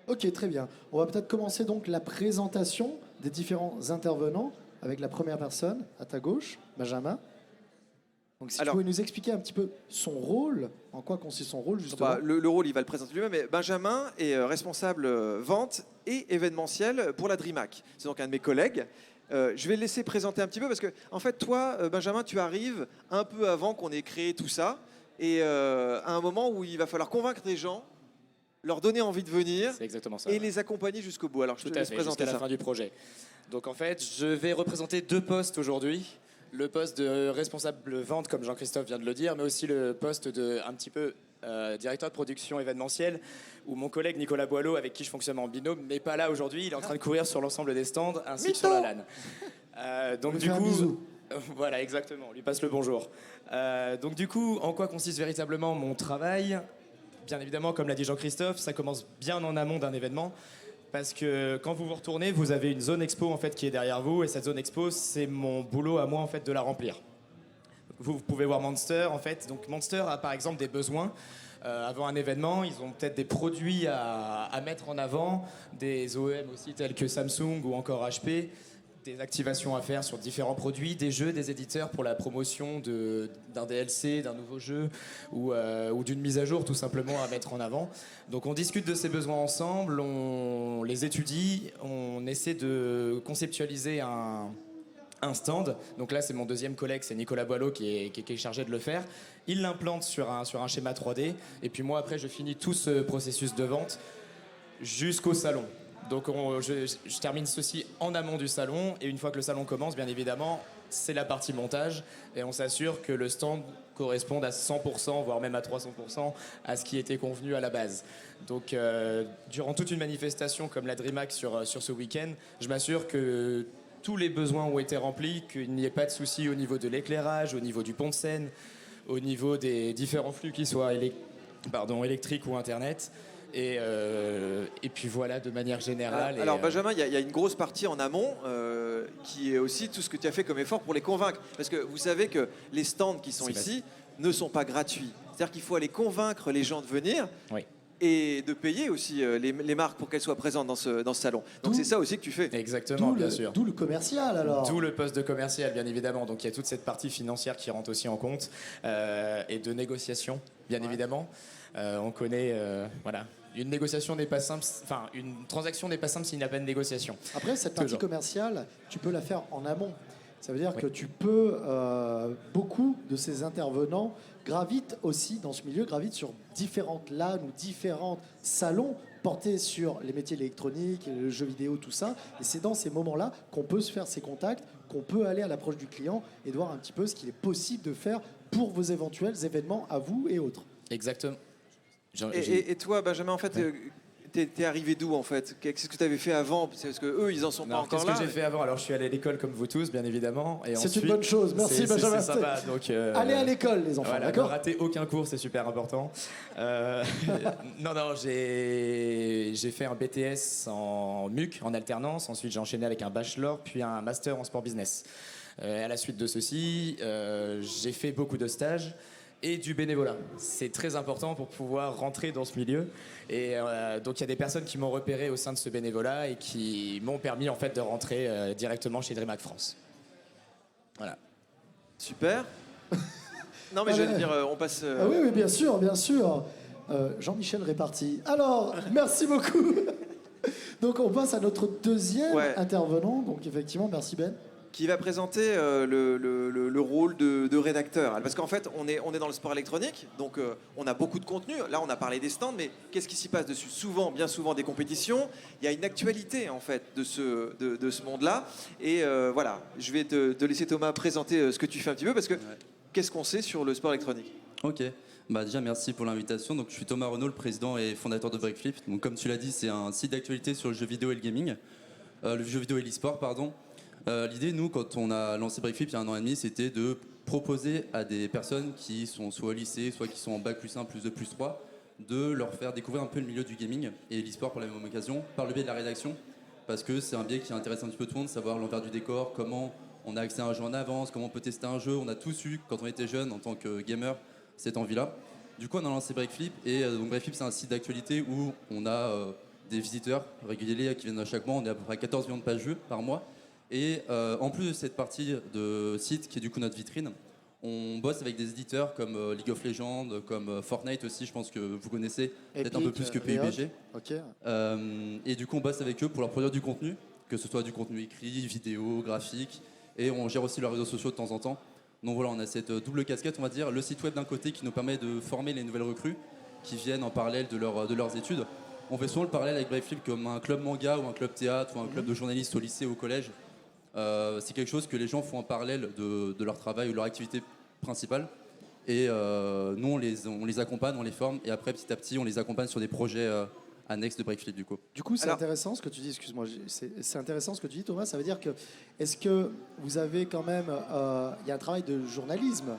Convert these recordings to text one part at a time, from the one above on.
Ok, très bien. On va peut-être commencer donc la présentation des différents intervenants avec la première personne à ta gauche, Benjamin. Donc si tu Alors, pouvais nous expliquer un petit peu son rôle, en quoi consiste son rôle justement. le rôle, il va le présenter lui-même, mais Benjamin est responsable vente et événementiel pour la DreamHack. C'est donc un de mes collègues. Je vais le laisser présenter un petit peu parce que, en fait, toi, Benjamin, tu arrives un peu avant qu'on ait créé tout ça et à un moment où il va falloir convaincre des gens, leur donner envie de venir C'est exactement ça. et Ouais. les accompagner jusqu'au bout. Alors, je Tout te à laisse fait, présenter jusqu'à la ça. fin du projet. Donc en fait, je vais représenter deux postes aujourd'hui. Le poste de responsable vente, comme Jean-Christophe vient de le dire, mais aussi le poste de un petit peu directeur de production événementielle, où mon collègue Nicolas Boileau, avec qui je fonctionne en binôme, n'est pas là aujourd'hui. Il est en train de courir sur l'ensemble des stands ainsi que sur la LAN. Donc On du lui fait un coup, bisou. voilà, exactement. On lui passe le bonjour. Donc du coup, en quoi consiste véritablement mon travail? Bien évidemment, comme l'a dit Jean-Christophe, ça commence bien en amont d'un événement. Parce que quand vous vous retournez, vous avez une zone expo en fait qui est derrière vous, et cette zone expo, c'est mon boulot à moi en fait de la remplir. Vous pouvez voir Monster en fait. Donc Monster a par exemple des besoins. Avant un événement, ils ont peut-être des produits à mettre en avant, des OEM aussi tels que Samsung ou encore HP, des activations à faire sur différents produits, des jeux, des éditeurs pour la promotion d'un DLC, d'un nouveau jeu ou d'une mise à jour tout simplement à mettre en avant. Donc on discute de ces besoins ensemble, on les étudie, on essaie de conceptualiser un stand. Donc là, c'est mon deuxième collègue, c'est Nicolas Boileau qui est chargé de le faire. Il l'implante sur un schéma 3D. Et puis moi, après, je finis tout ce processus de vente jusqu'au salon. Donc je termine ceci en amont du salon. Et une fois que le salon commence, bien évidemment, c'est la partie montage. Et on s'assure que le stand corresponde à 100%, voire même à 300% à ce qui était convenu à la base. Donc durant toute une manifestation comme la DreamHack sur ce week-end, je m'assure que tous les besoins ont été remplis, qu'il n'y ait pas de soucis au niveau de l'éclairage, au niveau du pont de scène, au niveau des différents flux, qu'ils soient électriques ou Internet. Et puis voilà, de manière générale. Alors, Benjamin, il y a une grosse partie en amont qui est aussi tout ce que tu as fait comme effort pour les convaincre. Parce que vous savez que les stands qui sont ici ne sont pas gratuits. C'est-à-dire qu'il faut aller convaincre les gens de venir. Oui. Et de payer aussi les marques pour qu'elles soient présentes dans ce salon. Donc c'est ça aussi que tu fais. Exactement, bien sûr. D'où le commercial alors. D'où le poste de commercial, bien évidemment. Donc il y a toute cette partie financière qui rentre aussi en compte et de négociation, bien évidemment. On connaît, voilà. Une négociation n'est pas simple, enfin une transaction n'est pas simple s'il n'y a pas de négociation. Après, cette partie Toujours. commerciale, tu peux la faire en amont. Ça veut dire que tu peux, beaucoup de ces intervenants gravitent aussi dans ce milieu, gravitent sur différentes LAN ou différents salons portés sur les métiers électroniques, le jeu vidéo, tout ça. Et c'est dans ces moments-là qu'on peut se faire ces contacts, qu'on peut aller à l'approche du client et de voir un petit peu ce qu'il est possible de faire pour vos éventuels événements à vous et autres. Exactement. Et toi, Benjamin, en fait, t'es arrivé d'où en fait? Qu'est-ce que tu avais fait avant? Parce que eux, ils en sont pas encore là. Qu'est-ce que j'ai fait avant? Alors, je suis allé à l'école comme vous tous, bien évidemment. C'est une bonne chose. Merci, Benjamin. C'est sympa. Donc, allez à l'école, les enfants, voilà, ne d'accord? ratez aucun cours, c'est super important. Non, j'ai fait un BTS en MUC, en alternance. Ensuite, j'ai enchaîné avec un bachelor, puis un master en sport business. À la suite de ceci, j'ai fait beaucoup de stages et du bénévolat. C'est très important pour pouvoir rentrer dans ce milieu. Et donc il y a des personnes qui m'ont repéré au sein de ce bénévolat et qui m'ont permis en fait de rentrer directement chez DreamHack France. Voilà. Super. Non mais je veux dire, on passe... Ah oui, bien sûr, bien sûr. Jean-Michel Réparti. Alors, merci beaucoup. Donc on passe à notre deuxième intervenant. Donc effectivement, merci Ben. Qui va présenter le rôle de rédacteur. Parce qu'en fait, on est dans le sport électronique, donc on a beaucoup de contenu. Là, on a parlé des stands, mais qu'est-ce qui s'y passe dessus? Bien souvent, des compétitions. Il y a une actualité, en fait, de ce monde-là. Et voilà, je vais te laisser, Thomas, présenter ce que tu fais un petit peu, parce que qu'est-ce qu'on sait sur le sport électronique? Ok. Déjà, merci pour l'invitation. Donc, je suis Thomas Renaud, le président et fondateur de Breakflip. Donc, comme tu l'as dit, c'est un site d'actualité sur le jeu vidéo et le gaming. Le jeu vidéo et l'e-sport, pardon. L'idée, nous, quand on a lancé Breakflip il y a 1 an et demi, c'était de proposer à des personnes qui sont soit au lycée, soit qui sont en bac +1, +2, +3, de leur faire découvrir un peu le milieu du gaming et l'e-sport pour la même occasion, par le biais de la rédaction, parce que c'est un biais qui intéresse un petit peu tout le monde, savoir l'envers du décor, comment on a accès à un jeu en avance, comment on peut tester un jeu. On a tous eu, quand on était jeune, en tant que gamer, cette envie-là. Du coup, on a lancé Breakflip, et donc Breakflip, c'est un site d'actualité où on a des visiteurs réguliers qui viennent à chaque mois. On est à peu près 14 millions de pages vues par mois. Et en plus de cette partie de site qui est du coup notre vitrine, on bosse avec des éditeurs comme League of Legends, comme Fortnite aussi, je pense que vous connaissez, peut-être un peu plus que PUBG. Ok. Et du coup, on bosse avec eux pour leur produire du contenu, que ce soit du contenu écrit, vidéo, graphique, et on gère aussi leurs réseaux sociaux de temps en temps. Donc voilà, on a cette double casquette, on va dire, le site web d'un côté qui nous permet de former les nouvelles recrues qui viennent en parallèle de leurs études. On fait souvent le parallèle avec Brave Flip comme un club manga ou un club théâtre ou un club de journalistes au lycée ou au collège. C'est quelque chose que les gens font en parallèle de leur travail ou de leur activité principale. Et nous, on les accompagne, on les forme, et après, petit à petit, on les accompagne sur des projets annexes de Breakflip, du coup. Du coup, c'est Alors- intéressant ce que tu dis, excuse-moi, c'est intéressant ce que tu dis, Thomas. Ça veut dire que, est-ce que vous avez quand même, il y a un travail de journalisme.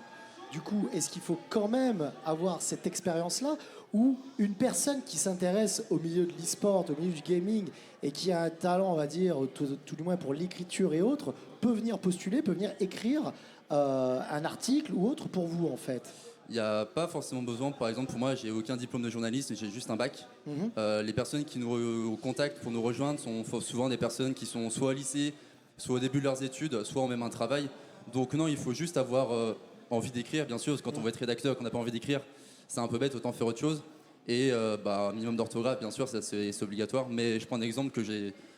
Du coup, est-ce qu'il faut quand même avoir cette expérience-là, ou une personne qui s'intéresse au milieu de l'e-sport, au milieu du gaming, et qui a un talent, on va dire, tout du moins pour l'écriture et autres, peut venir postuler, peut venir écrire un article ou autre pour vous, en fait? Il n'y a pas forcément besoin, par exemple, pour moi, j'ai aucun diplôme de journaliste, j'ai juste un bac. Les personnes qui nous contactent pour nous rejoindre sont souvent des personnes qui sont soit au lycée, soit au début de leurs études, soit ont même un travail. Donc non, il faut juste avoir envie d'écrire, bien sûr, parce que quand on veut être rédacteur, qu'on n'a pas envie d'écrire, c'est un peu bête, autant faire autre chose. Et un minimum d'orthographe, bien sûr, ça c'est obligatoire. Mais je prends un exemple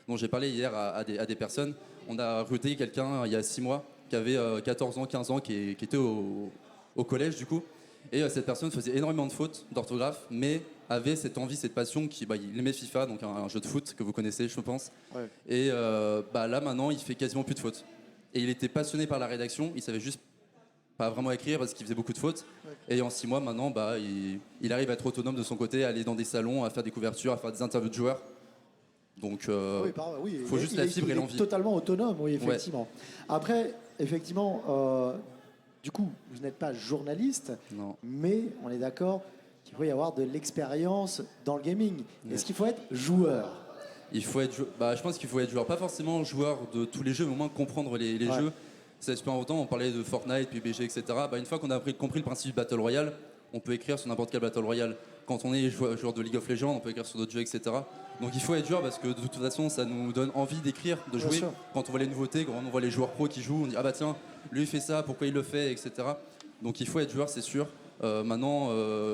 dont j'ai parlé hier à des personnes. On a recruté quelqu'un il y a 6 mois qui avait 14 ans, 15 ans, qui était au collège du coup. Et cette personne faisait énormément de fautes d'orthographe, mais avait cette envie, cette passion, il aimait FIFA, donc un jeu de foot que vous connaissez, je pense. Ouais. Et là maintenant, il fait quasiment plus de fautes. Et il était passionné par la rédaction, il savait juste pas vraiment écrire parce qu'il faisait beaucoup de fautes. Et en 6 mois maintenant, il arrive à être autonome de son côté, à aller dans des salons, à faire des couvertures, à faire des interviews de joueurs. Donc, Oui, faut juste la fibre et il est l'envie. totalement autonome, oui, effectivement. Après, effectivement, du coup, vous n'êtes pas journaliste, Non. mais on est d'accord qu'il faut y avoir de l'expérience dans le gaming. Est-ce qu'il faut être joueur? Il faut être je pense qu'il faut être joueur, pas forcément joueur de tous les jeux, mais au moins comprendre les jeux. C'est super important, on parlait de Fortnite, PUBG, etc. Une fois qu'on a compris le principe du Battle Royale, on peut écrire sur n'importe quel Battle Royale. Quand on est joueur de League of Legends, on peut écrire sur d'autres jeux, etc. Donc il faut être joueur parce que de toute façon, ça nous donne envie d'écrire, de Bien jouer. sûr. Quand on voit les nouveautés, quand on voit les joueurs pros qui jouent, on dit ah bah tiens, lui il fait ça, pourquoi il le fait, etc. Donc il faut être joueur, c'est sûr. Maintenant,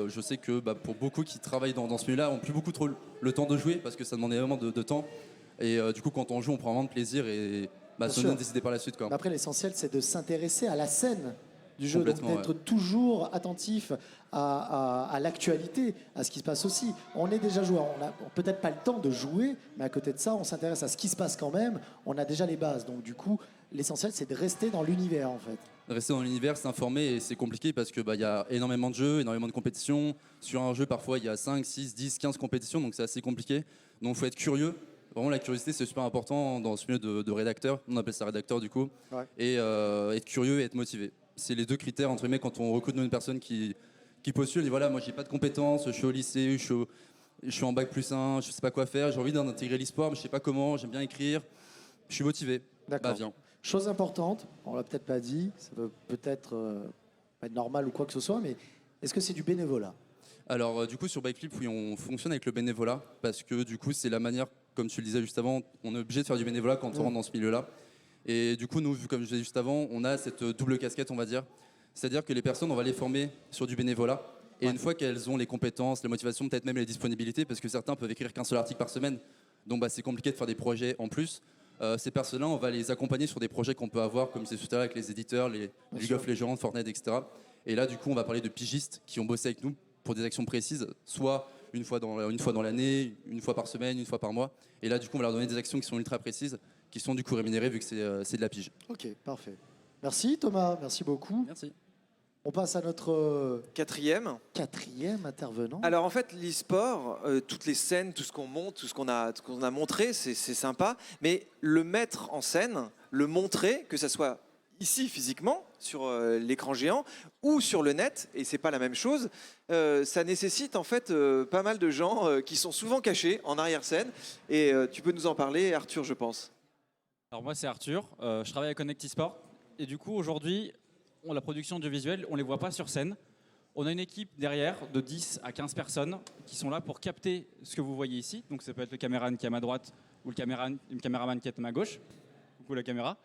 je sais que pour beaucoup qui travaillent dans ce milieu-là, ont plus beaucoup trop le temps de jouer parce que ça demande énormément de temps. Et du coup, quand on joue, on prend vraiment de plaisir et ça sûr. nous donne des idées par la suite, quoi. Mais après, l'essentiel, c'est de s'intéresser à la scène du jeu, donc Complètement, d'être toujours attentif à l'actualité, à ce qui se passe aussi. On est déjà joueur, on n'a peut-être pas le temps de jouer, mais à côté de ça, on s'intéresse à ce qui se passe quand même, on a déjà les bases. Donc du coup, l'essentiel, c'est de rester dans l'univers, en fait. Rester dans l'univers, s'informer, et c'est compliqué parce que y a énormément de jeux, énormément de compétitions. Sur un jeu, parfois, il y a 5, 6, 10, 15 compétitions, donc c'est assez compliqué. Donc il faut être curieux. Vraiment, la curiosité, c'est super important dans ce milieu de rédacteur. On appelle ça rédacteur, du coup. Ouais. Et être curieux et être motivé. C'est les deux critères, entre guillemets, quand on recrute une personne qui postule. On dit voilà, moi, j'ai pas de compétences, je suis au lycée, je suis en bac +1, je sais pas quoi faire, j'ai envie d'intégrer l'e-sport, mais je sais pas comment, j'aime bien écrire, je suis motivé. D'accord. Viens. Chose importante, on l'a peut-être pas dit, ça peut peut-être pas être normal ou quoi que ce soit, mais est-ce que c'est du bénévolat? Alors du coup sur Bikeflip, oui, on fonctionne avec le bénévolat parce que du coup c'est la manière, comme tu le disais juste avant, on est obligé de faire du bénévolat quand on rentre dans ce milieu-là. Et du coup nous, comme je disais juste avant, on a cette double casquette, on va dire. C'est-à-dire que les personnes, on va les former sur du bénévolat. Et une fois qu'elles ont les compétences, les motivations, peut-être même les disponibilités, parce que certains peuvent écrire qu'un seul article par semaine, donc c'est compliqué de faire des projets en plus. Ces personnes-là, on va les accompagner sur des projets qu'on peut avoir, comme je disais tout à l'heure, avec les éditeurs, les League of Legends, Fortnite, etc. Et là, du coup, on va parler de pigistes qui ont bossé avec nous pour des actions précises, soit une fois dans l'année, une fois par semaine, une fois par mois. Et là, du coup, on va leur donner des actions qui sont ultra précises, qui sont du coup rémunérées vu que c'est de la pige. Ok, parfait. Merci Thomas, merci beaucoup. Merci. On passe à notre Quatrième. quatrième intervenant. Alors en fait, l'e-sport, toutes les scènes, tout ce qu'on monte, tout ce qu'on a montré, c'est sympa. Mais le mettre en scène, le montrer, que ça soit ici physiquement, sur l'écran géant, ou sur le net, et c'est pas la même chose, ça nécessite en fait pas mal de gens qui sont souvent cachés en arrière-scène. Et tu peux nous en parler, Arthur, je pense. Alors moi c'est Arthur, je travaille à Connect eSport et du coup aujourd'hui la production audiovisuelle on les voit pas sur scène, On a une équipe derrière de 10 à 15 personnes qui sont là pour capter ce que vous voyez ici. Donc ça peut être le caméraman qui est à ma droite ou le caméraman qui est à ma gauche, ou la caméra.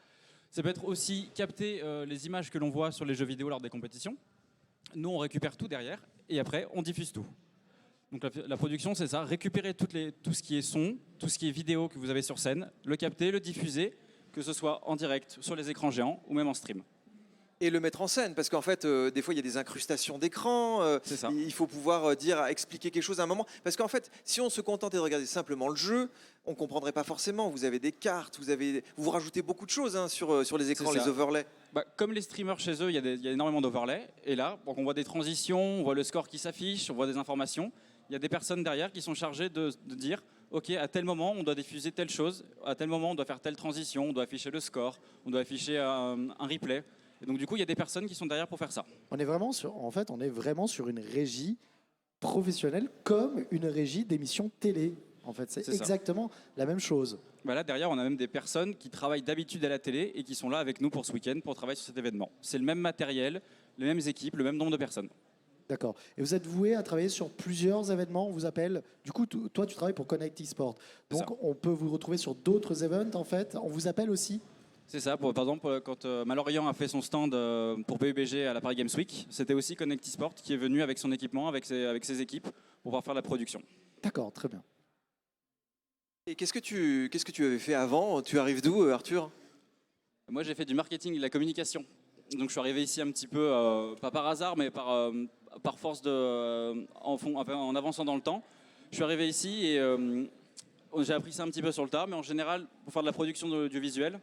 Ça peut être aussi capter les images que l'on voit sur les jeux vidéo lors des compétitions. Nous, on récupère tout derrière et après, on diffuse tout. Donc la production, c'est ça, récupérer tout ce qui est son, tout ce qui est vidéo que vous avez sur scène, le capter, le diffuser, que ce soit en direct, sur les écrans géants ou même en stream. Et le mettre en scène, parce qu'en fait, des fois, il y a des incrustations d'écran. C'est ça. Il faut pouvoir expliquer quelque chose à un moment. Parce qu'en fait, si on se contentait de regarder simplement le jeu, on ne comprendrait pas forcément. Vous avez des cartes, vous rajoutez beaucoup de choses sur les écrans, les overlays. Comme les streamers chez eux, il y a énormément d'overlays. Et là, donc on voit des transitions, on voit le score qui s'affiche, on voit des informations. Il y a des personnes derrière qui sont chargées de dire OK, à tel moment, on doit diffuser telle chose, à tel moment, on doit faire telle transition, on doit afficher le score, on doit afficher un replay. Et donc, du coup, il y a des personnes qui sont derrière pour faire ça. On est vraiment sur une régie professionnelle comme une régie d'émission télé. En fait, c'est exactement la même chose. Là, derrière, on a même des personnes qui travaillent d'habitude à la télé et qui sont là avec nous pour ce week-end pour travailler sur cet événement. C'est le même matériel, les mêmes équipes, le même nombre de personnes. D'accord. Et vous êtes voué à travailler sur plusieurs événements, on vous appelle. Du coup, toi, tu travailles pour Connect eSport. Donc, on peut vous retrouver sur d'autres events, en fait. On vous appelle aussi. C'est ça. Par exemple, quand Malorian a fait son stand pour PUBG à la Paris Games Week, c'était aussi Connect eSport qui est venu avec son équipement, avec ses équipes, pour pouvoir faire la production. D'accord, très bien. Et qu'est-ce que tu avais fait avant? Tu arrives d'où, Arthur? Moi, j'ai fait du marketing et de la communication. Donc, je suis arrivé ici un petit peu, pas par hasard, mais par force en avançant dans le temps. Je suis arrivé ici et j'ai appris ça un petit peu sur le tas, mais en général, pour faire de la production audiovisuelle,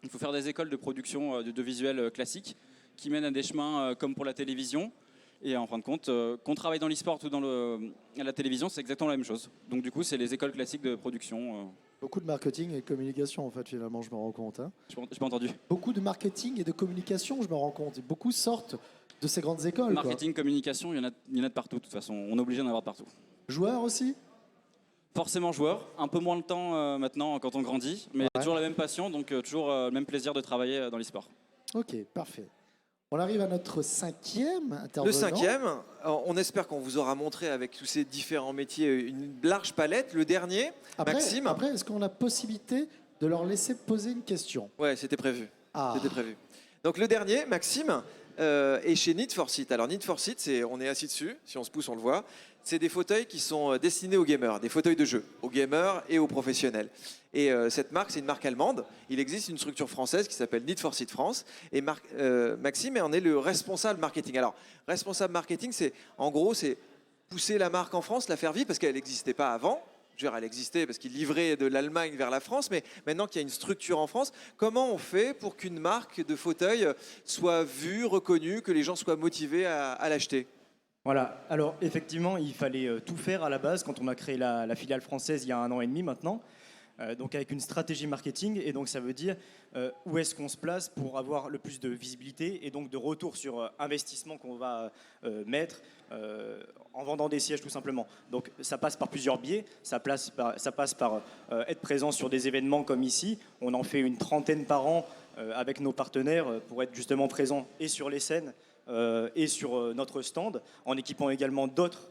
il faut faire des écoles de production audiovisuelle classiques qui mènent à des chemins comme pour la télévision. Et en fin de compte, qu'on travaille dans l'e-sport ou à la télévision, c'est exactement la même chose. Donc du coup, c'est les écoles classiques de production. Beaucoup de marketing et de communication, en fait, finalement, je me rends compte. Hein. J'ai pas entendu. Beaucoup de marketing et de communication, je me rends compte. Et beaucoup sortent de ces grandes écoles. Marketing, communication, il y en a de partout, de toute façon. On est obligé d'en avoir de partout. Joueurs aussi? Forcément joueur, un peu moins le temps maintenant quand on grandit, mais toujours la même passion, donc toujours le même plaisir de travailler dans l'e-sport. Ok, parfait. On arrive à notre 5e intervenant. Le 5e, on espère qu'on vous aura montré avec tous ces différents métiers une large palette. Le dernier, Maxime. Après, est-ce qu'on a possibilité de leur laisser poser une question? Ouais, c'était prévu. C'était prévu. Donc le dernier, Maxime, est chez Need for Speed. Alors Need for Speed, on est assis dessus, si on se pousse, on le voit. C'est des fauteuils qui sont destinés aux gamers, des fauteuils de jeu, aux gamers et aux professionnels. Et cette marque, c'est une marque allemande. Il existe une structure française qui s'appelle Need for Speed France. Et Maxime en est le responsable marketing. Alors, responsable marketing, c'est pousser la marque en France, la faire vivre, parce qu'elle n'existait pas avant. Elle existait parce qu'il livrait de l'Allemagne vers la France, mais maintenant qu'il y a une structure en France, comment on fait pour qu'une marque de fauteuil soit vue, reconnue, que les gens soient motivés à l'acheter? Voilà, alors effectivement, il fallait tout faire à la base quand on a créé la filiale française il y a 1 an et demi maintenant. Donc avec une stratégie marketing, et donc ça veut dire où est-ce qu'on se place pour avoir le plus de visibilité et donc de retour sur investissement qu'on va mettre en vendant des sièges tout simplement. Donc ça passe par plusieurs biais, ça passe par être présent sur des événements comme ici, on en fait une 30aine par an avec nos partenaires pour être justement présents et sur les scènes et sur notre stand, en équipant également d'autres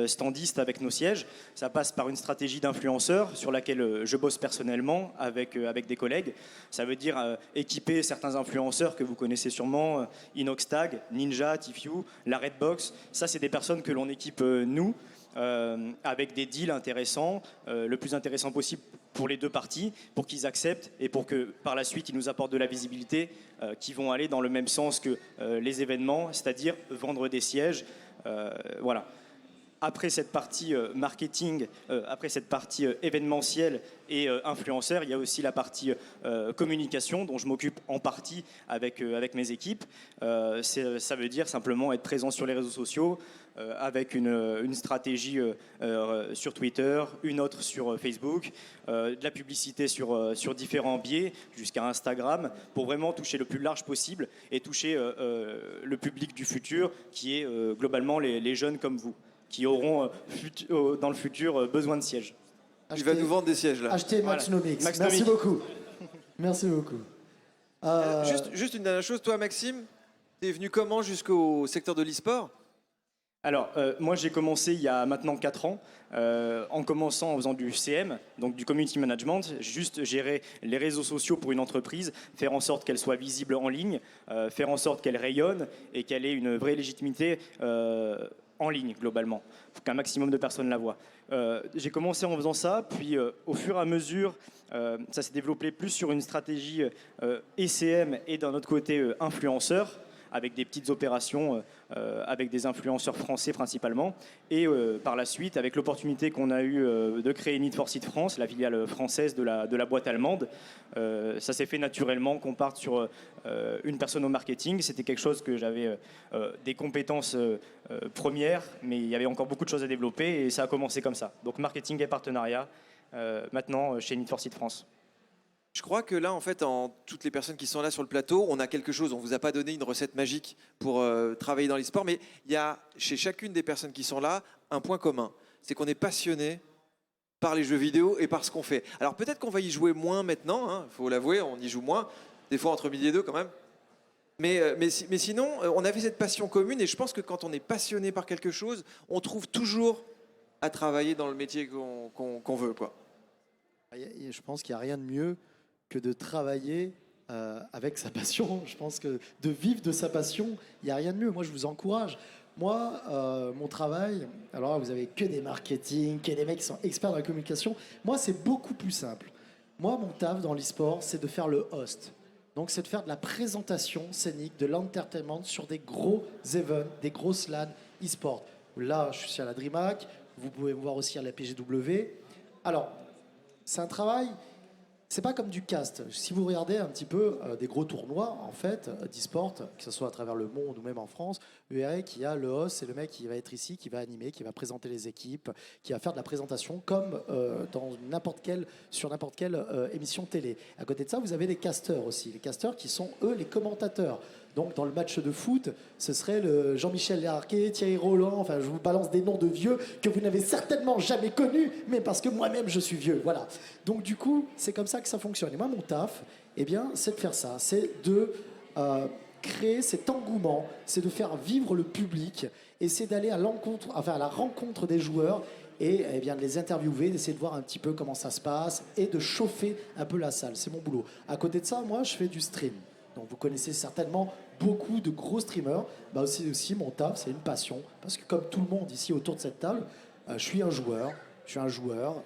standistes avec nos sièges. Ça passe par une stratégie d'influenceurs sur laquelle je bosse personnellement avec des collègues. Ça veut dire équiper certains influenceurs que vous connaissez sûrement, Inoxtag, Ninja, Tfue, la Redbox. Ça, c'est des personnes que l'on équipe nous, avec des deals intéressants, le plus intéressant possible pour les deux parties, pour qu'ils acceptent et pour que par la suite ils nous apportent de la visibilité qui vont aller dans le même sens que les événements, c'est-à-dire vendre des sièges. Voilà. Après cette partie marketing, après cette partie événementielle et influenceur, il y a aussi la partie communication dont je m'occupe en partie avec mes équipes. Ça veut dire simplement être présent sur les réseaux sociaux avec une stratégie sur Twitter, une autre sur Facebook, de la publicité sur différents biais jusqu'à Instagram pour vraiment toucher le plus large possible et toucher le public du futur qui est globalement les jeunes comme vous, qui auront dans le futur besoin de sièges. Tu vas nous vendre des sièges là. Achetez Maxnomics. Merci beaucoup. Merci beaucoup. Juste une dernière chose, toi Maxime, t'es venu comment jusqu'au secteur de l'e-sport? Alors, moi j'ai commencé il y a maintenant 4 ans, en commençant en faisant du CM, donc du community management, juste gérer les réseaux sociaux pour une entreprise, faire en sorte qu'elle soit visible en ligne, faire en sorte qu'elle rayonne et qu'elle ait une vraie légitimité en ligne globalement, pour qu'un maximum de personnes la voient. J'ai commencé en faisant ça, puis au fur et à mesure, ça s'est développé plus sur une stratégie ECM et d'un autre côté influenceur, avec des petites opérations avec des influenceurs français principalement. Et par la suite, avec l'opportunité qu'on a eue de créer Need for Speed France, la filiale française de la boîte allemande, ça s'est fait naturellement qu'on parte sur une personne au marketing. C'était quelque chose que j'avais des compétences premières, mais il y avait encore beaucoup de choses à développer et ça a commencé comme ça. Donc marketing et partenariat, maintenant chez Need for Speed France. Je crois que là, en fait, toutes les personnes qui sont là sur le plateau, on a quelque chose. On ne vous a pas donné une recette magique pour travailler dans l'e-sport, mais il y a chez chacune des personnes qui sont là un point commun. C'est qu'on est passionné par les jeux vidéo et par ce qu'on fait. Alors peut-être qu'on va y jouer moins maintenant, hein, faut l'avouer, on y joue moins, des fois entre midi et deux quand même. Mais sinon, on avait cette passion commune et je pense que quand on est passionné par quelque chose, on trouve toujours à travailler dans le métier qu'on veut, quoi. Je pense qu'il n'y a rien de mieux que de travailler avec sa passion. Je pense que de vivre de sa passion, il n'y a rien de mieux. Moi, je vous encourage. Moi, mon travail, alors là, vous avez que des marketing, que des mecs qui sont experts dans la communication. Moi, c'est beaucoup plus simple. Moi, mon taf dans l'e-sport, c'est de faire le host. Donc, c'est de faire de la présentation scénique, de l'entertainment sur des gros events, des grosses LAN e-sport. Là, je suis à la DreamHack. Vous pouvez me voir aussi à la PGW. Alors, c'est un travail, c'est pas comme du cast. Si vous regardez un petit peu des gros tournois, en fait, d'e-sport, que ce soit à travers le monde ou même en France, vous verrez qu'il y a le host, c'est le mec qui va être ici, qui va animer, qui va présenter les équipes, qui va faire de la présentation comme sur n'importe quelle émission télé. À côté de ça, vous avez les casteurs aussi. Les casteurs qui sont, eux, les commentateurs. Donc, dans le match de foot, ce serait le Jean-Michel Larquet, Thierry Roland, enfin, je vous balance des noms de vieux que vous n'avez certainement jamais connus, mais parce que moi-même, je suis vieux, voilà. Donc, du coup, c'est comme ça que ça fonctionne. Et moi, mon taf, eh bien, c'est de faire ça, c'est de créer cet engouement, c'est de faire vivre le public, et c'est d'aller à la rencontre des joueurs, et eh bien, de les interviewer, d'essayer de voir un petit peu comment ça se passe, et de chauffer un peu la salle. C'est mon boulot. À côté de ça, moi, je fais du stream. Donc vous connaissez certainement beaucoup de gros streamers. Bah aussi mon taf, c'est une passion. Parce que comme tout le monde ici autour de cette table, je suis un joueur.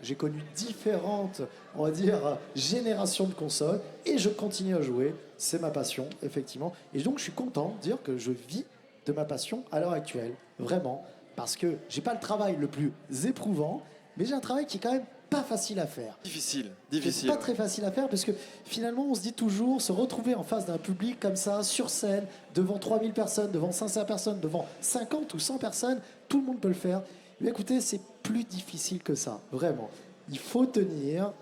J'ai connu différentes, on va dire, générations de consoles. Et je continue à jouer. C'est ma passion, effectivement. Et donc je suis content de dire que je vis de ma passion à l'heure actuelle. Vraiment. Parce que j'ai pas le travail le plus éprouvant, mais j'ai un travail qui est quand même pas facile à faire. Difficile. C'est pas très facile à faire parce que finalement on se dit toujours se retrouver en face d'un public comme ça, sur scène, devant 3000 personnes, devant 500 personnes, devant 50 ou 100 personnes, tout le monde peut le faire. Mais écoutez, c'est plus difficile que ça, vraiment. Il faut tenir,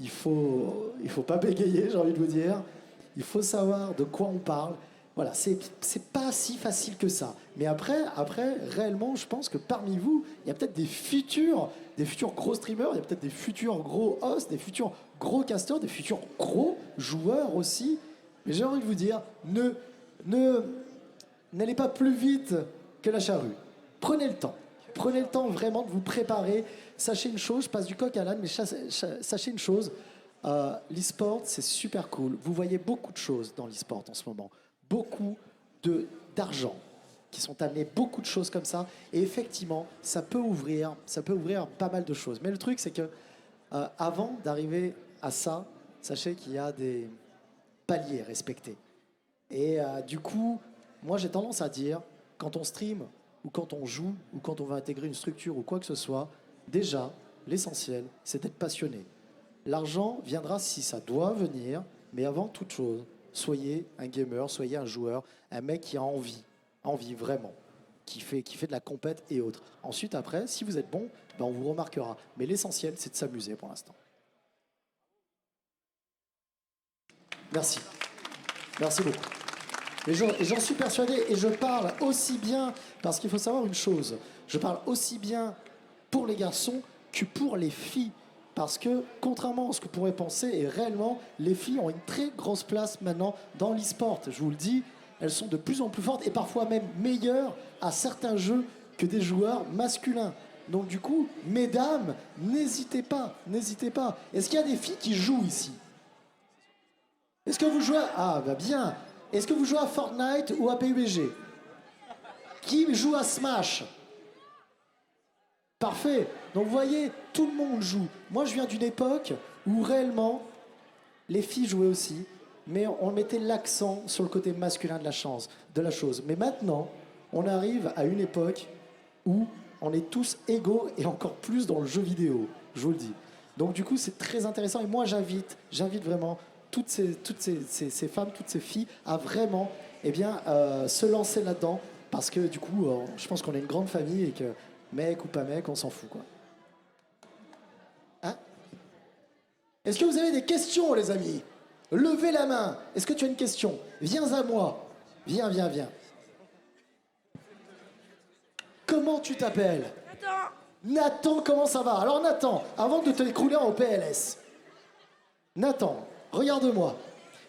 il faut pas bégayer, j'ai envie de vous dire. Il faut savoir de quoi on parle. Voilà, c'est pas si facile que ça. Mais après, réellement, je pense que parmi vous, il y a peut-être des futurs gros streamers, il y a peut-être des futurs gros hosts, des futurs gros casteurs, des futurs gros joueurs aussi. Mais j'ai envie de vous dire, n'allez pas plus vite que la charrue. Prenez le temps. Prenez le temps vraiment de vous préparer. Sachez une chose, je passe du coq à l'âne, mais sachez une chose, l'e-sport, c'est super cool. Vous voyez beaucoup de choses dans l'e-sport en ce moment. Beaucoup d'argent qui sont amenés, beaucoup de choses comme ça. Et effectivement, ça peut ouvrir pas mal de choses. Mais le truc, c'est que avant d'arriver à ça, sachez qu'il y a des paliers respectés. Et du coup, moi, j'ai tendance à dire, quand on stream, ou quand on joue, ou quand on va intégrer une structure, ou quoi que ce soit, déjà, l'essentiel, c'est d'être passionné. L'argent viendra si ça doit venir, mais avant toute chose, soyez un gamer, soyez un joueur, un mec qui a envie vraiment, qui fait de la compète et autres. Ensuite, après, si vous êtes bon, ben on vous remarquera. Mais l'essentiel, c'est de s'amuser pour l'instant. Merci. Merci beaucoup. Et j'en suis persuadé, et je parle aussi bien, parce qu'il faut savoir une chose, je parle aussi bien pour les garçons que pour les filles. Parce que, contrairement à ce que vous pourrez penser, et réellement, les filles ont une très grosse place maintenant dans l'e-sport. Je vous le dis, elles sont de plus en plus fortes et parfois même meilleures à certains jeux que des joueurs masculins. Donc du coup, mesdames, n'hésitez pas, n'hésitez pas. Est-ce qu'il y a des filles qui jouent ici? Est-ce que vous jouez à... Ah, bah bien. Est-ce que vous jouez à Fortnite ou à PUBG? Qui joue à Smash? Parfait. Donc vous voyez, tout le monde joue. Moi, je viens d'une époque où réellement, les filles jouaient aussi, mais on mettait l'accent sur le côté masculin de la chose. Mais maintenant, on arrive à une époque où on est tous égaux et encore plus dans le jeu vidéo, je vous le dis. Donc du coup, c'est très intéressant et moi, j'invite vraiment toutes ces femmes, toutes ces filles à vraiment se lancer là-dedans parce que du coup, je pense qu'on est une grande famille et que mec ou pas mec, on s'en fout, quoi. Hein? Est-ce que vous avez des questions, les amis? Levez la main. Est-ce que tu as une question? Viens à moi. Viens. Comment tu t'appelles? Attends. Nathan, comment ça va? Alors Nathan, avant de te écrouler en PLS. Nathan, regarde-moi.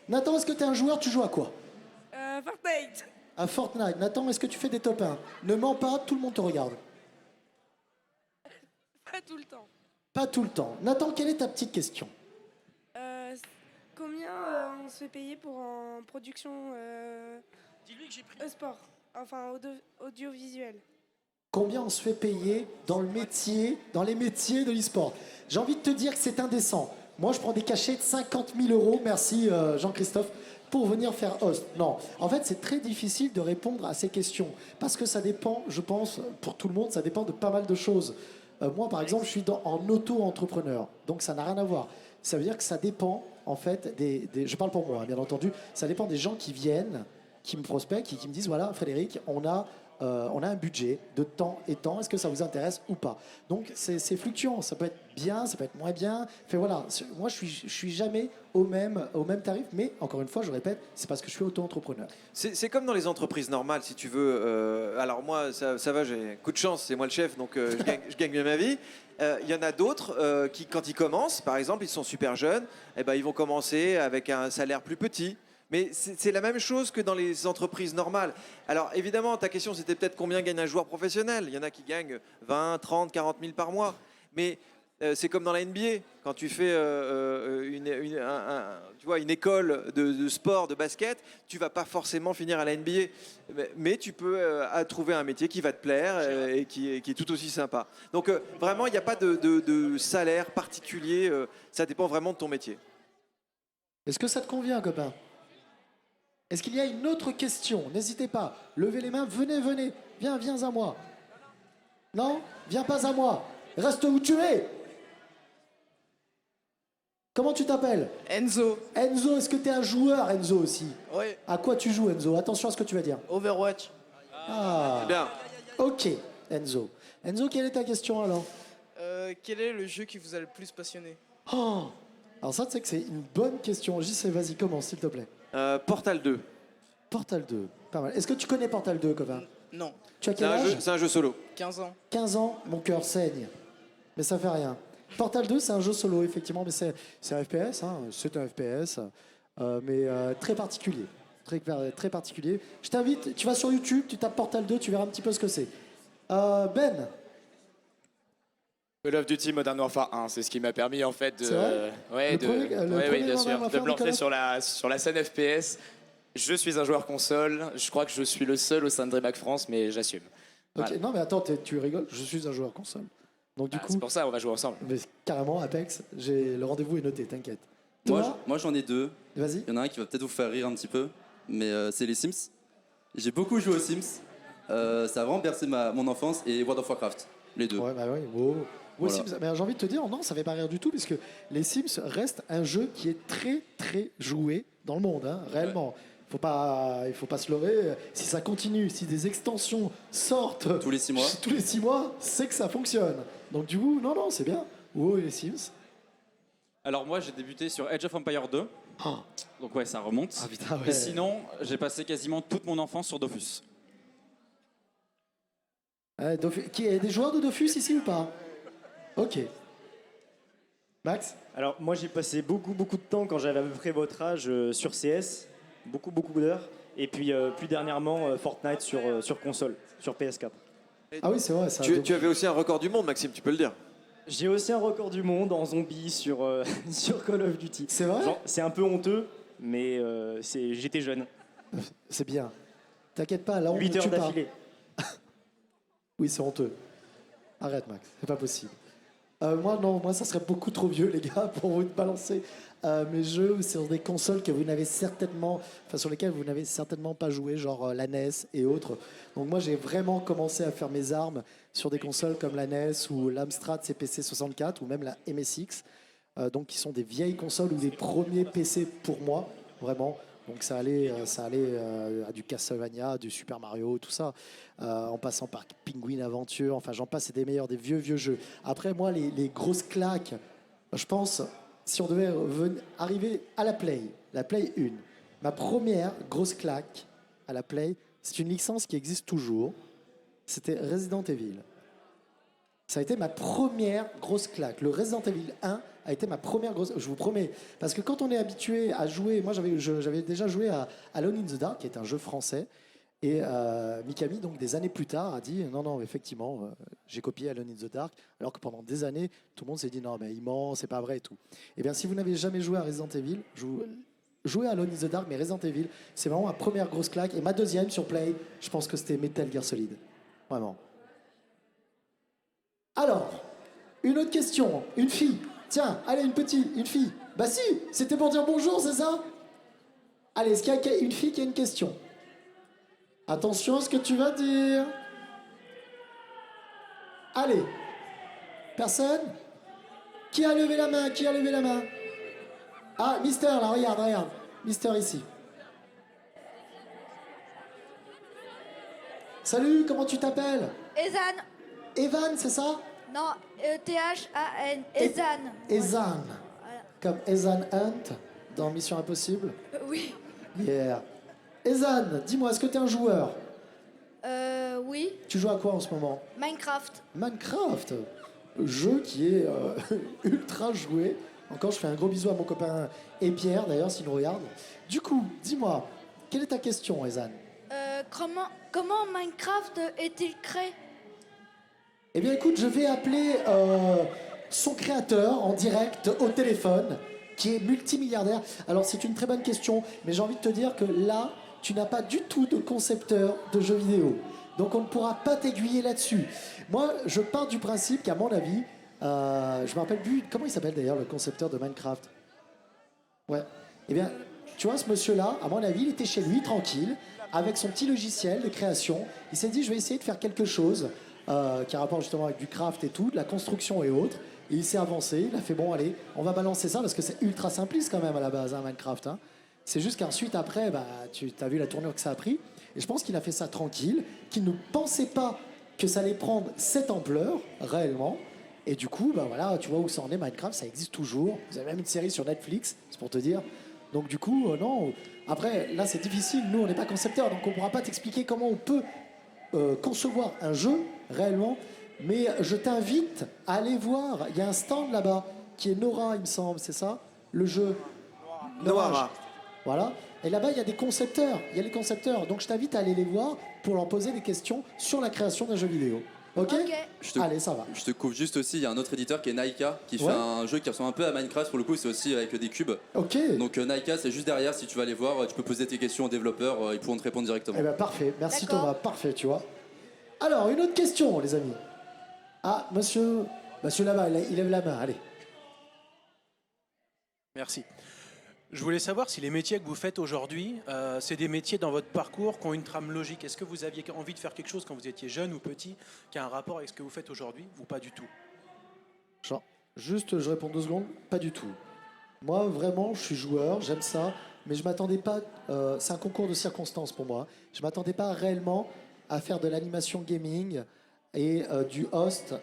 Nathan, est-ce que tu es un joueur? Tu joues à quoi? Fortnite. À Fortnite. Nathan, est-ce que tu fais des top 1? Ne mens pas, tout le monde te regarde. Pas tout le temps. Pas tout le temps. Nathan, quelle est ta petite question? Combien on se fait payer pour en production Dis-lui que j'ai pris. sport, enfin audiovisuel? Combien on se fait payer dans les métiers de l'e-sport? J'ai envie de te dire que c'est indécent. Moi, je prends des cachets de 50 000 euros, merci Jean-Christophe, pour venir faire host. Non, en fait, c'est très difficile de répondre à ces questions, parce que ça dépend, je pense, pour tout le monde, ça dépend de pas mal de choses. Moi, par exemple, je suis en auto-entrepreneur, donc ça n'a rien à voir. Ça veut dire que ça dépend, en fait, je parle pour moi, hein, bien entendu, ça dépend des gens qui viennent, qui me prospectent, qui me disent, voilà, Frédéric, on a un budget de temps et temps, est-ce que ça vous intéresse ou pas? Donc c'est fluctuant, ça peut être bien, ça peut être moins bien. Enfin, voilà, moi je suis jamais au même tarif, mais encore une fois, je répète, c'est parce que je suis auto-entrepreneur. C'est comme dans les entreprises normales, si tu veux. Alors moi, ça va, j'ai coup de chance, c'est moi le chef, donc je gagne bien ma vie. Il y en a d'autres qui, quand ils commencent, par exemple, ils sont super jeunes, et ben, ils vont commencer avec un salaire plus petit. Mais c'est la même chose que dans les entreprises normales. Alors évidemment, ta question, c'était peut-être combien gagne un joueur professionnel. Il y en a qui gagnent 20, 30, 40 000 par mois. Mais c'est comme dans la NBA. Quand tu fais une école de sport, de basket, tu vas pas forcément finir à la NBA. Mais tu peux trouver un métier qui va te plaire et qui est tout aussi sympa. Donc vraiment, il n'y a pas de salaire particulier. Ça dépend vraiment de ton métier. Est-ce que ça te convient, copain? Est-ce qu'il y a une autre question? N'hésitez pas, levez les mains, venez, viens à moi. Non? Viens pas à moi, reste où tu es. Comment tu t'appelles? Enzo. Enzo, est-ce que tu es un joueur, Enzo, aussi? Oui. À quoi tu joues, Enzo? Attention à ce que tu vas dire. Overwatch. Ah, Bien. ok, Enzo. Enzo, quelle est ta question alors? Quel est le jeu qui vous a le plus passionné? Oh, alors ça, tu sais que c'est une bonne question. JC, vas-y, commence, s'il te plaît. Portal 2. Portal 2, pas mal. Est-ce que tu connais Portal 2, copain? Non. Tu as quel âge? C'est un jeu solo. 15 ans. 15 ans, mon cœur saigne. Mais ça fait rien. Portal 2, c'est un jeu solo, effectivement, mais c'est un FPS, hein, c'est un FPS, mais très particulier. Très particulier. Je t'invite, tu vas sur YouTube, tu tapes Portal 2, tu verras un petit peu ce que c'est. Ben? Call of Duty Modern Warfare 1, c'est ce qui m'a permis en fait de, C'est vrai ouais, premier bien sûr, Modern Warfare de me de Call lancer of sur la scène FPS. Je suis un joueur console, je crois que je suis le seul au sein de DreamHack France, mais j'assume. Ok, Voilà. non mais attends, tu rigoles, je suis un joueur console. Donc du coup, C'est pour ça on va jouer ensemble. mais carrément Apex, le rendez-vous est noté, t'inquiète. Moi, Toi, moi j'en ai deux. vas-y. Il y en a un qui va peut-être vous faire rire un petit peu, mais c'est les Sims. J'ai beaucoup joué aux Sims. Ça a vraiment bercé mon enfance et World of Warcraft, les deux. Ouais, bah oui. Wow. Ouais, Voilà. Sims, mais j'ai envie de te dire, non, ça fait pas rire du tout, puisque les Sims restent un jeu qui est très, très joué dans le monde, hein, réellement. Il faut pas se leurrer. Si ça continue, si des extensions sortent Tous les 6 mois. tous les 6 mois, c'est que ça fonctionne. Donc du coup, non, c'est bien. Oh, les Sims. Alors moi j'ai débuté sur Age of Empire 2, Oh. donc ouais ça remonte. Ah putain, ouais. Et sinon j'ai passé quasiment toute mon enfance sur Dofus. Ouais, qui y a des joueurs de Dofus ici ou pas? Ok. Max? Alors moi j'ai passé beaucoup de temps quand j'avais à peu près votre âge sur CS, beaucoup d'heures, et puis plus dernièrement Fortnite sur console, sur PS4. Ah oui, c'est vrai. Ça, Tu avais aussi un record du monde, Maxime, tu peux le dire. J'ai aussi un record du monde en zombie sur, sur Call of Duty. C'est vrai? C'est un peu honteux, mais j'étais jeune. C'est bien. T'inquiète pas, là on 8 ne heures tue pas. d'affilée. Oui, c'est honteux. Arrête, Max, c'est pas possible. Moi, non, moi, ça serait beaucoup trop vieux, les gars, pour vous balancer mes jeux sur des consoles que vous n'avez certainement, enfin, sur lesquelles vous n'avez certainement pas joué, genre la NES et autres. Donc, moi, j'ai vraiment commencé à faire mes armes sur des consoles comme la NES ou l'Amstrad CPC 64 ou même la MSX, donc qui sont des vieilles consoles ou des premiers PC pour moi, vraiment. Donc ça allait à du Castlevania, du Super Mario, tout ça, en passant par Penguin Adventure, enfin j'en passe, c'est des meilleurs, des vieux jeux. Après moi, les grosses claques, je pense, si on devait arriver à la Play 1, ma première grosse claque à la Play, c'est une licence qui existe toujours, c'était Resident Evil. Ça a été ma première grosse claque. Le Resident Evil 1 a été ma première grosse... Je vous promets. Parce que quand on est habitué à jouer... Moi, j'avais déjà joué à Alone in the Dark, qui est un jeu français. Et Mikami, donc des années plus tard, a dit non, effectivement, j'ai copié Alone in the Dark. Alors que pendant des années, tout le monde s'est dit non, mais il ment, c'est pas vrai et tout. Eh bien, si vous n'avez jamais joué à Resident Evil, jouez à Alone in the Dark, mais Resident Evil, c'est vraiment ma première grosse claque. Et ma deuxième sur Play, je pense que c'était Metal Gear Solid. Vraiment. Alors, une autre question. Une fille. Tiens, allez, une fille. Bah si, c'était pour dire bonjour, c'est ça? Allez, est-ce qu'il y a une fille qui a une question? Attention à ce que tu vas dire. Allez. Personne? Qui a levé la main? Ah, Mister, là, regarde. Mister, ici. Salut, comment tu t'appelles? Ezan. Evan, c'est ça? Non, T-H-A-N. Ezan. Ezan. Voilà. Comme Ethan Hunt dans Mission Impossible. Oui. Yeah. Ezan, dis-moi, est-ce que tu es un joueur? Oui. Tu joues à quoi en ce moment? Minecraft. Minecraft, jeu qui est ultra joué. Encore, je fais un gros bisou à mon copain et Pierre, d'ailleurs, s'il nous regarde. Du coup, dis-moi, quelle est ta question, Ezan? Comment Minecraft est-il créé? Eh bien, écoute, je vais appeler son créateur en direct au téléphone, qui est multimilliardaire. Alors, c'est une très bonne question, mais j'ai envie de te dire que là, tu n'as pas du tout de concepteur de jeux vidéo. Donc, on ne pourra pas t'aiguiller là-dessus. Moi, je pars du principe qu'à mon avis, je me rappelle plus, comment il s'appelle d'ailleurs, le concepteur de Minecraft? Ouais. Eh bien, tu vois, ce monsieur-là, à mon avis, il était chez lui, tranquille, avec son petit logiciel de création. Il s'est dit, je vais essayer de faire quelque chose qui a rapport justement avec du craft et tout, de la construction et autres. Et il s'est avancé, il a fait bon, allez, on va balancer ça parce que c'est ultra simpliste quand même à la base, hein, Minecraft. Hein. C'est juste qu'ensuite, après, bah, tu as vu la tournure que ça a pris. Et je pense qu'il a fait ça tranquille, qu'il ne pensait pas que ça allait prendre cette ampleur, réellement. Et du coup, bah voilà, tu vois où ça en est, Minecraft, ça existe toujours. Vous avez même une série sur Netflix, c'est pour te dire. Donc du coup, non. Après, là, c'est difficile. Nous, on n'est pas concepteurs, donc on ne pourra pas t'expliquer comment on peut concevoir un jeu réellement, mais je t'invite à aller voir. Il y a un stand là-bas qui est Nora, il me semble, c'est ça? Le jeu Noara. Voilà. Et là-bas, il y a des concepteurs. Il y a les concepteurs. Donc je t'invite à aller les voir pour leur poser des questions sur la création d'un jeu vidéo. Ok? Allez, ça va. Je te coupe juste aussi, il y a un autre éditeur qui est Naika qui fait Ouais. un jeu qui ressemble un peu à Minecraft pour le coup, c'est aussi avec des cubes. Ok. Donc Naika, c'est juste derrière, si tu vas aller voir, tu peux poser tes questions aux développeurs, ils pourront te répondre directement. Eh bien, parfait. Merci D'accord. Thomas. Parfait, tu vois. Alors, une autre question, les amis. Ah, monsieur là-bas, il lève la main. Allez. Merci. Je voulais savoir si les métiers que vous faites aujourd'hui, c'est des métiers dans votre parcours qui ont une trame logique. Est-ce que vous aviez envie de faire quelque chose quand vous étiez jeune ou petit qui a un rapport avec ce que vous faites aujourd'hui ou pas du tout? Genre, juste, je réponds 2 secondes. Pas du tout. Moi, vraiment, je suis joueur, j'aime ça, mais je m'attendais pas. C'est un concours de circonstances pour moi. Je m'attendais pas réellement à faire de l'animation gaming et du host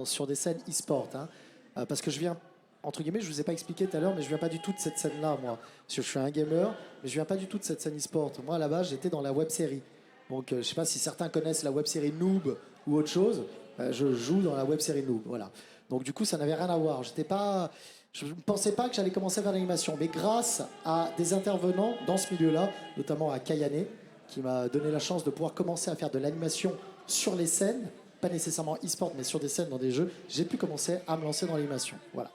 sur des scènes e-sport. Hein. Parce que je viens, entre guillemets, je vous ai pas expliqué tout à l'heure, mais je viens pas du tout de cette scène-là, moi. Parce que je suis un gamer, mais je viens pas du tout de cette scène e-sport. Moi, à la base, j'étais dans la web-série. Donc, je sais pas si certains connaissent la web-série Noob ou autre chose. Je joue dans la web-série Noob, voilà. Donc, du coup, ça n'avait rien à voir. Je ne pensais pas que j'allais commencer à faire l'animation. Mais grâce à des intervenants dans ce milieu-là, notamment à Kayane, qui m'a donné la chance de pouvoir commencer à faire de l'animation sur les scènes, pas nécessairement e-sport, mais sur des scènes dans des jeux, j'ai pu commencer à me lancer dans l'animation. Voilà.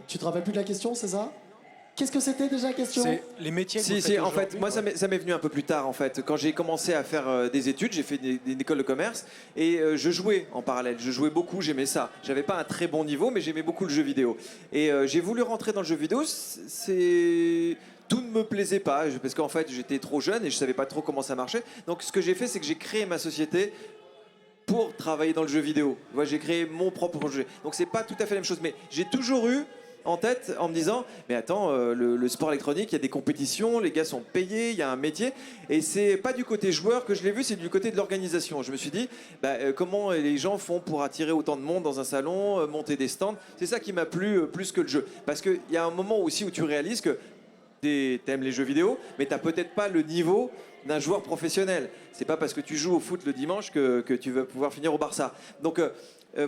Tu te rappelles plus de la question, c'est ça? Qu'est-ce que c'était déjà la question? C'est les métiers que vous Si, faites en fait, aujourd'hui, moi, quoi. ça m'est venu un peu plus tard, en fait. Quand j'ai commencé à faire des études, j'ai fait des écoles de commerce et je jouais en parallèle. Je jouais beaucoup, j'aimais ça. J'avais pas un très bon niveau, mais j'aimais beaucoup le jeu vidéo. Et j'ai voulu rentrer dans le jeu vidéo. Tout ne me plaisait pas, parce qu'en fait, j'étais trop jeune et je savais pas trop comment ça marchait. Donc, ce que j'ai fait, c'est que j'ai créé ma société pour travailler dans le jeu vidéo. Moi, j'ai créé mon propre jeu. Donc, c'est pas tout à fait la même chose. Mais j'ai toujours eu en tête en me disant mais attends, le sport électronique, il y a des compétitions, les gars sont payés, il y a un métier, et c'est pas du côté joueur que je l'ai vu, c'est du côté de l'organisation. Je me suis dit comment les gens font pour attirer autant de monde dans un salon, monter des stands. C'est ça qui m'a plu plus que le jeu, parce qu'il y a un moment aussi où tu réalises que t'aimes les jeux vidéo, mais t'as peut-être pas le niveau d'un joueur professionnel. C'est pas parce que tu joues au foot le dimanche que tu vas pouvoir finir au Barça. Donc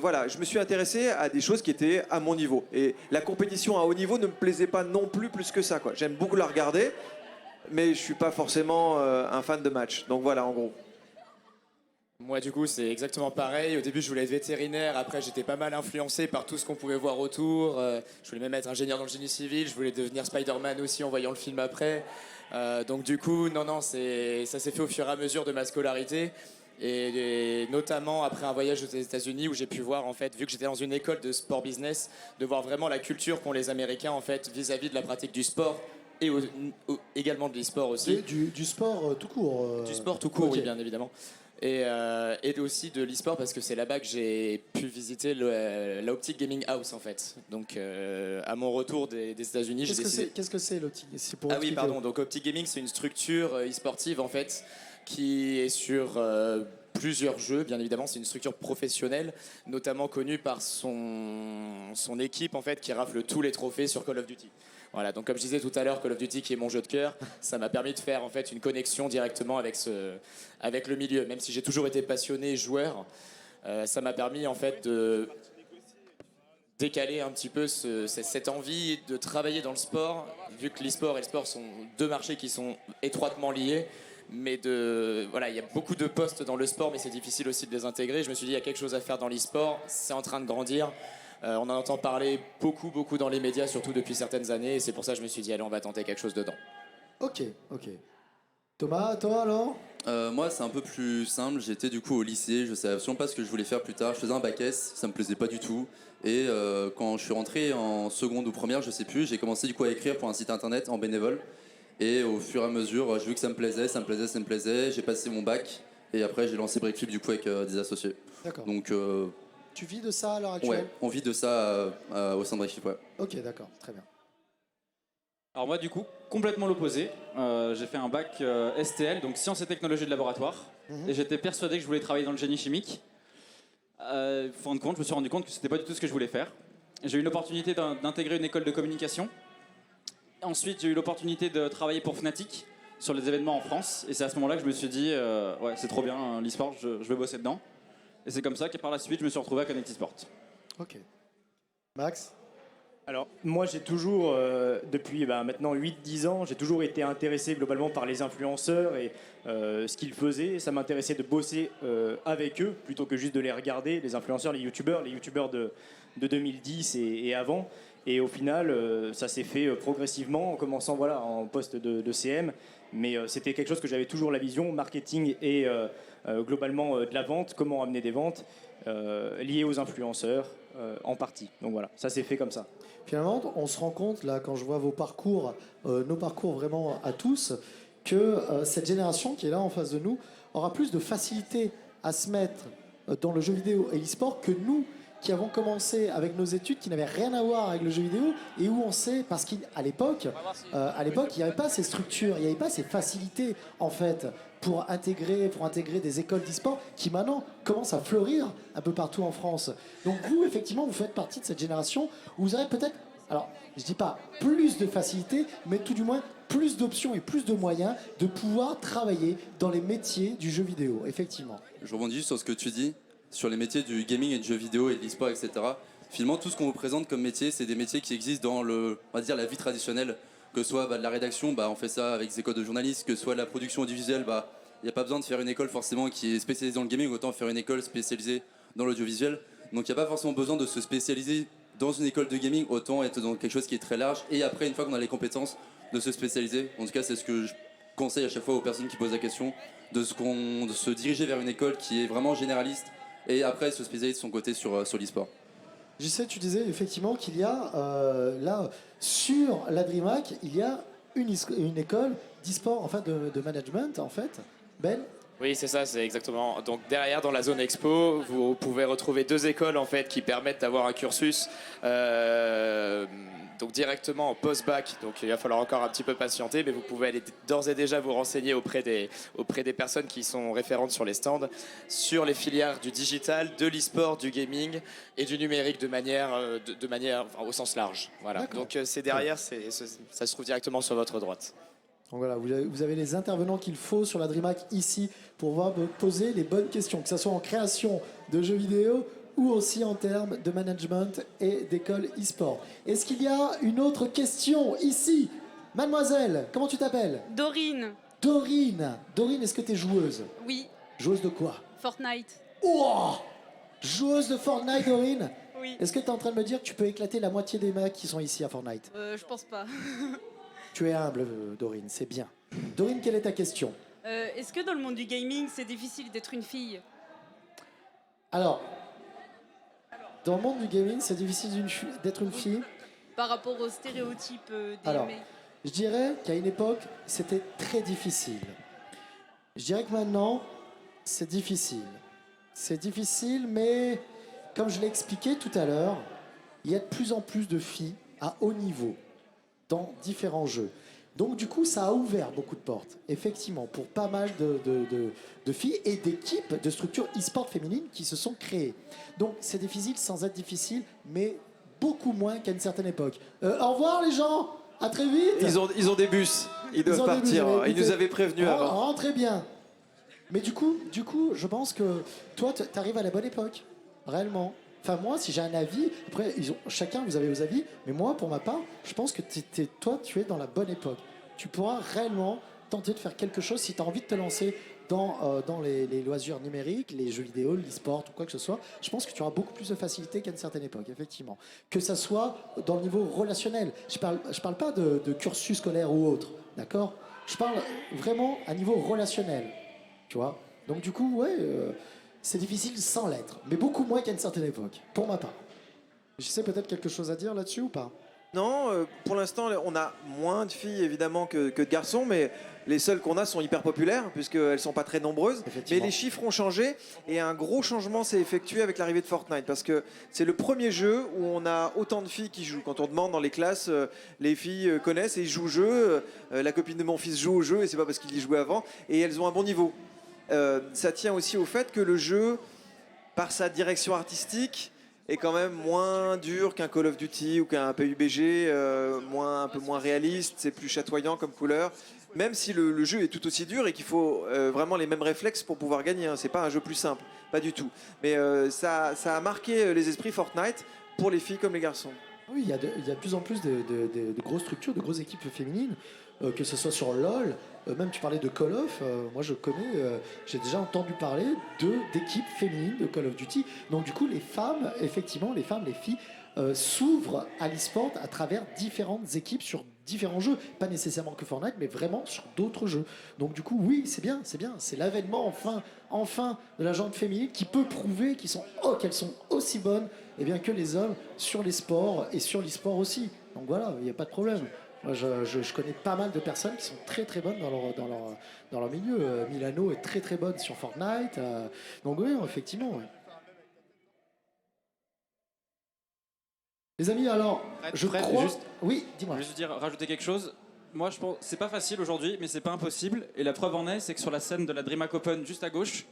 voilà, je me suis intéressé à des choses qui étaient à mon niveau. Et la compétition à haut niveau ne me plaisait pas non plus que ça, quoi. J'aime beaucoup la regarder, mais je suis pas forcément un fan de match. Donc voilà, en gros. Moi, du coup, c'est exactement pareil. Au début, je voulais être vétérinaire. Après, j'étais pas mal influencé par tout ce qu'on pouvait voir autour. Je voulais même être ingénieur dans le génie civil. Je voulais devenir Spider-Man aussi en voyant le film après. Donc, du coup, non, ça s'est fait au fur et à mesure de ma scolarité. Et notamment après un voyage aux États-Unis où j'ai pu voir, en fait, vu que j'étais dans une école de sport business, de voir vraiment la culture qu'ont les Américains, en fait, vis-à-vis de la pratique du sport et également de l'e-sport aussi. Du sport tout court. Du sport tout court, ok. oui, bien évidemment. Et aussi de l'e-sport parce que c'est là-bas que j'ai pu visiter la Optic Gaming House, en fait. Donc à mon retour des États-Unis, j'ai décidé... Qu'est-ce que c'est l'Optic? Ah oui, pardon. Donc Optic Gaming, c'est une structure e-sportive, en fait, qui est sur plusieurs jeux, bien évidemment. C'est une structure professionnelle, notamment connue par son équipe, en fait, qui rafle tous les trophées sur Call of Duty. Voilà, donc comme je disais tout à l'heure, Call of Duty qui est mon jeu de cœur, ça m'a permis de faire en fait une connexion directement avec le milieu. Même si j'ai toujours été passionné joueur, ça m'a permis en fait de décaler un petit peu cette envie de travailler dans le sport, vu que l'e-sport et le sport sont deux marchés qui sont étroitement liés. Mais voilà, il y a beaucoup de postes dans le sport, mais c'est difficile aussi de les intégrer. Je me suis dit, il y a quelque chose à faire dans l'e-sport, c'est en train de grandir. On en entend parler beaucoup dans les médias, surtout depuis certaines années, et c'est pour ça que je me suis dit, allez, on va tenter quelque chose dedans. Ok. Thomas, toi alors? Moi, c'est un peu plus simple. J'étais du coup au lycée, je savais absolument pas ce que je voulais faire plus tard. Je faisais un bac S, ça me plaisait pas du tout. Et quand je suis rentré en seconde ou première, je sais plus, j'ai commencé du coup à écrire pour un site internet en bénévole. Et au fur et à mesure, j'ai vu que ça me plaisait. J'ai passé mon bac et après j'ai lancé Breakflip du coup avec des associés. D'accord. Donc Tu vis de ça à l'heure actuelle? ouais, on vit de ça au sein de Breakflip, ouais. Ok, d'accord, très bien. Alors moi du coup, complètement l'opposé. J'ai fait un bac STL, donc sciences et technologies de laboratoire. Et j'étais persuadé que je voulais travailler dans le génie chimique. Fin de compte, je me suis rendu compte que c'était pas du tout ce que je voulais faire. J'ai eu l'opportunité d'intégrer une école de communication. Ensuite, j'ai eu l'opportunité de travailler pour Fnatic sur les événements en France. Et c'est à ce moment-là que je me suis dit, ouais, c'est trop bien l'e-sport, je vais bosser dedans. Et c'est comme ça que par la suite, je me suis retrouvé à Connect eSport. Ok. Max? Alors, moi, j'ai toujours, depuis maintenant 8-10 ans, j'ai toujours été intéressé globalement par les influenceurs et ce qu'ils faisaient. Ça m'intéressait de bosser avec eux plutôt que juste de les regarder, les influenceurs, les youtubeurs de 2010 et avant. Et au final, ça s'est fait progressivement en commençant en poste de CM. Mais c'était quelque chose que j'avais toujours la vision, marketing et globalement de la vente, comment amener des ventes liées aux influenceurs en partie. Donc voilà, ça s'est fait comme ça. Finalement, on se rend compte, là, quand je vois vos parcours, nos parcours vraiment à tous, que cette génération qui est là en face de nous aura plus de facilité à se mettre dans le jeu vidéo et l'e-sport que nous, qui avons commencé avec nos études qui n'avaient rien à voir avec le jeu vidéo et où on sait, parce qu'à l'époque, il n'y avait pas ces structures, il n'y avait pas ces facilités en fait pour intégrer des écoles d'e-sport qui maintenant commencent à fleurir un peu partout en France. Donc vous, effectivement, vous faites partie de cette génération où vous aurez peut-être, alors je dis pas plus de facilité, mais tout du moins plus d'options et plus de moyens de pouvoir travailler dans les métiers du jeu vidéo, effectivement. Je rebondis juste sur ce que tu dis, sur les métiers du gaming et du jeu vidéo et de l'e-sport, etc. Finalement, tout ce qu'on vous présente comme métier, c'est des métiers qui existent dans on va dire, la vie traditionnelle. Que ce soit de la rédaction, on fait ça avec des écoles de journalistes, que ce soit la production audiovisuelle, il n'y a pas besoin de faire une école forcément qui est spécialisée dans le gaming, autant faire une école spécialisée dans l'audiovisuel. Donc il n'y a pas forcément besoin de se spécialiser dans une école de gaming, autant être dans quelque chose qui est très large. Et après, une fois qu'on a les compétences, de se spécialiser. En tout cas, c'est ce que je conseille à chaque fois aux personnes qui posent la question, de se diriger vers une école qui est vraiment généraliste et après se spécialiser de son côté sur l'e-sport. Tu disais effectivement qu'il y a là, sur la DreamHack, il y a une école d'e-sport, enfin de management en fait. Ben? Oui, c'est ça, c'est exactement. Donc derrière, dans la zone expo, vous pouvez retrouver 2 écoles en fait qui permettent d'avoir un cursus donc directement en post-bac. Donc il va falloir encore un petit peu patienter, mais vous pouvez aller d'ores et déjà vous renseigner auprès des personnes qui sont référentes sur les stands, sur les filières du digital, de l'e-sport, du gaming et du numérique de manière au sens large. Voilà. Donc c'est derrière, ça se trouve directement sur votre droite. Donc voilà, vous avez les intervenants qu'il faut sur la DreamHack ici pour pouvoir poser les bonnes questions, que ce soit en création de jeux vidéo ou aussi en termes de management et d'école e-sport. Est-ce qu'il y a une autre question ici? Mademoiselle, comment tu t'appelles? Dorine. Dorine, est-ce que tu es joueuse? Oui. Joueuse de quoi? Fortnite. Oh, joueuse de Fortnite, Dorine? Oui. Est-ce que tu es en train de me dire que tu peux éclater la moitié des mecs qui sont ici à Fortnite? Je pense pas. Tu es humble, Dorine, c'est bien. Dorine, quelle est ta question? Est-ce que dans le monde du gaming, c'est difficile d'être une fille? Alors, dans le monde du gaming, c'est difficile d'être une fille? Par rapport aux stéréotypes des Alors, mecs. je dirais qu'à une époque, c'était très difficile. Je dirais que maintenant, c'est difficile. C'est difficile, mais comme je l'ai expliqué tout à l'heure, il y a de plus en plus de filles à haut niveau dans différents jeux. Donc du coup, ça a ouvert beaucoup de portes, effectivement, pour pas mal de filles et d'équipes, de structures e-sport féminines qui se sont créées. Donc c'est difficile sans être difficile, mais beaucoup moins qu'à une certaine époque. Au revoir les gens, à très vite. Ils ont des bus, ils doivent partir. Ils nous avaient prévenus avant. Rentrez bien. Mais du coup, je pense que toi, tu arrives à la bonne époque, réellement. Enfin, moi, si j'ai un avis, après, chacun, vous avez vos avis, mais moi, pour ma part, je pense que toi, tu es dans la bonne époque. Tu pourras réellement tenter de faire quelque chose si tu as envie de te lancer dans les loisirs numériques, les jeux vidéo, l'e-sport ou quoi que ce soit. Je pense que tu auras beaucoup plus de facilité qu'à une certaine époque, effectivement. Que ça soit dans le niveau relationnel. Je parle pas de cursus scolaire ou autre, d'accord? Je parle vraiment à niveau relationnel, tu vois? Donc, du coup, ouais... c'est difficile sans l'être, mais beaucoup moins qu'à une certaine époque, pour ma part. Je sais peut-être quelque chose à dire là-dessus ou pas? Non, pour l'instant, on a moins de filles évidemment que de garçons, mais les seules qu'on a sont hyper populaires, puisqu'elles ne sont pas très nombreuses. Mais les chiffres ont changé, et un gros changement s'est effectué avec l'arrivée de Fortnite, parce que c'est le premier jeu où on a autant de filles qui jouent. Quand on demande dans les classes, les filles connaissent et ils jouent au jeu. La copine de mon fils joue au jeu, et c'est pas parce qu'il y jouait avant, et elles ont un bon niveau. Ça tient aussi au fait que le jeu, par sa direction artistique, est quand même moins dur qu'un Call of Duty ou qu'un PUBG, un peu moins réaliste, c'est plus chatoyant comme couleur, même si le jeu est tout aussi dur et qu'il faut vraiment les mêmes réflexes pour pouvoir gagner, hein. C'est pas un jeu plus simple, pas du tout. Mais ça a marqué les esprits Fortnite pour les filles comme les garçons. Oui, il y a de plus en plus de grosses structures, de grosses équipes féminines, que ce soit sur LoL, même tu parlais de Call of, moi je connais, j'ai déjà entendu parler d'équipes féminines de Call of Duty. Donc du coup, les femmes, effectivement, les filles, s'ouvrent à l'e-sport à travers différentes équipes sur différents jeux. Pas nécessairement que Fortnite, mais vraiment sur d'autres jeux. Donc du coup, oui, c'est bien. C'est l'avènement enfin de la gente féminine qui peut prouver qu'elles sont aussi bonnes que les hommes sur les sports et sur l'e-sport aussi. Donc voilà, il n'y a pas de problème. Moi, je connais pas mal de personnes qui sont très très bonnes dans leur milieu. Milano est très très bonne sur Fortnite. Donc oui, effectivement. Ouais. Les amis, alors, je crois... Oui, dis-moi. Juste rajouter quelque chose. Moi, je pense c'est pas facile aujourd'hui, mais c'est pas impossible. Et la preuve en est, c'est que sur la scène de la DreamHack Open, juste à gauche,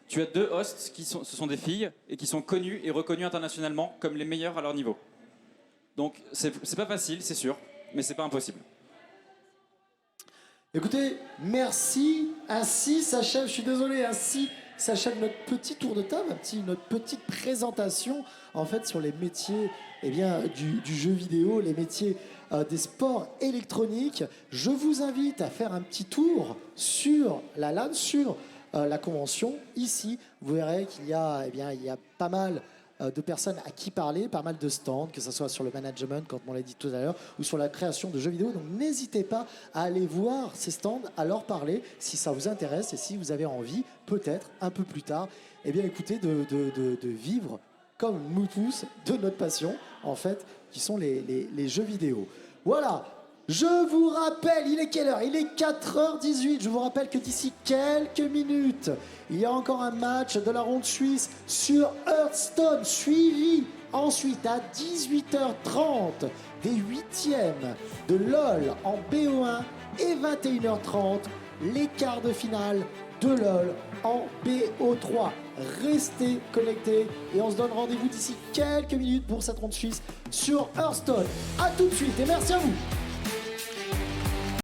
tu as 2 hosts ce sont des filles et qui sont connues et reconnues internationalement comme les meilleures à leur niveau. Donc, c'est pas facile, c'est sûr, mais c'est pas impossible. Écoutez, merci. Ainsi s'achève, je suis désolé, ainsi s'achève notre petit tour de table, notre petite présentation en fait sur les métiers du jeu vidéo, les métiers des sports électroniques. Je vous invite à faire un petit tour sur la LAN, sur la convention. Ici, vous verrez qu'il y a, il y a pas mal de personnes à qui parler, pas mal de stands, que ce soit sur le management, comme on l'a dit tout à l'heure, ou sur la création de jeux vidéo. Donc n'hésitez pas à aller voir ces stands, à leur parler, si ça vous intéresse et si vous avez envie, peut-être un peu plus tard, écoutez, de vivre comme nous tous de notre passion, en fait, qui sont les jeux vidéo. Voilà. Je vous rappelle, il est quelle heure? Il est 4h18. Je vous rappelle que d'ici quelques minutes, il y a encore un match de la ronde suisse sur Hearthstone, suivi ensuite à 18h30 des 8e de LoL en BO1 et 21h30 les quarts de finale de LoL en BO3. Restez connectés et on se donne rendez-vous d'ici quelques minutes pour cette ronde suisse sur Hearthstone. A tout de suite et merci à vous.